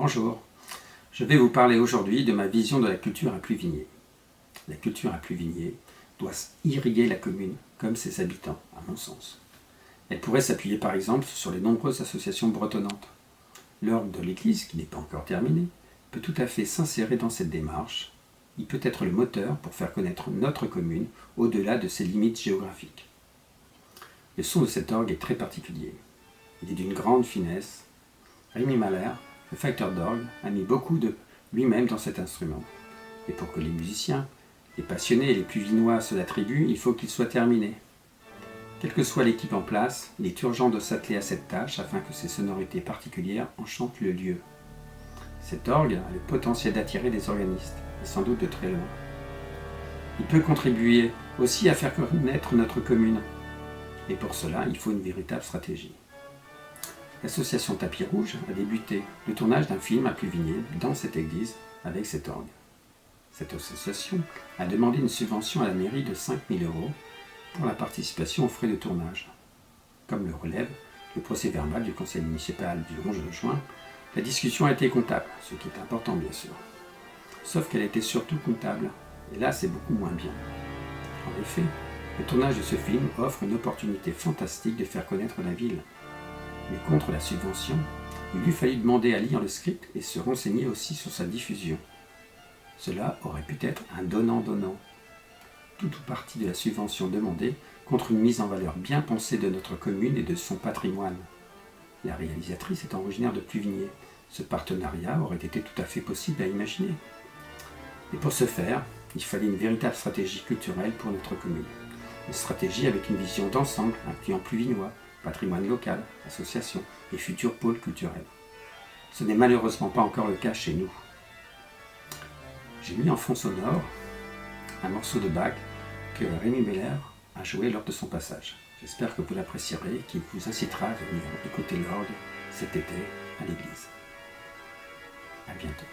Bonjour, je vais vous parler aujourd'hui de ma vision de la culture à Pluvigné. La culture à Pluvigné doit irriguer la commune comme ses habitants, à mon sens. Elle pourrait s'appuyer par exemple sur les nombreuses associations bretonnantes. L'ordre de l'Église, qui n'est pas encore terminé, peut tout à fait s'insérer dans cette démarche. Il peut être le moteur pour faire connaître notre commune au-delà de ses limites géographiques. Le son de cet orgue est très particulier. Il est d'une grande finesse. Rémi Mahler, le facteur d'orgue, a mis beaucoup de lui-même dans cet instrument. Et pour que les musiciens, les passionnés et les Pluvinois se l'attribuent, il faut qu'il soit terminé. Quelle que soit l'équipe en place, il est urgent de s'atteler à cette tâche afin que ces sonorités particulières enchantent le lieu. Cet orgue a le potentiel d'attirer des organistes, et sans doute de très loin. Il peut contribuer aussi à faire connaître notre commune. Et pour cela, il faut une véritable stratégie. L'association Tapis Rouge a débuté le tournage d'un film à Pluvigné, dans cette église, avec cet orgue. Cette association a demandé une subvention à la mairie de 5 000 € pour la participation aux frais de tournage. Comme le relève le procès-verbal du conseil municipal du 11 juin, la discussion a été comptable, ce qui est important bien sûr. Sauf qu'elle était surtout comptable, et là c'est beaucoup moins bien. En effet, le tournage de ce film offre une opportunité fantastique de faire connaître la ville. Mais contre la subvention, il lui fallut demander à lire le script et se renseigner aussi sur sa diffusion. Cela aurait pu être un donnant-donnant. Tout ou partie de la subvention demandée contre une mise en valeur bien pensée de notre commune et de son patrimoine. La réalisatrice est originaire de Pluvigné. Ce partenariat aurait été tout à fait possible à imaginer. Et pour ce faire, il fallait une véritable stratégie culturelle pour notre commune. Une stratégie avec une vision d'ensemble incluant Pluvinois, patrimoine local, associations et futurs pôles culturels. Ce n'est malheureusement pas encore le cas chez nous. J'ai mis en fond sonore un morceau de Bach que Rémi Mahler a joué lors de son passage. J'espère que vous l'apprécierez et qu'il vous incitera à venir écouter l'orgue cet été à l'église. À bientôt.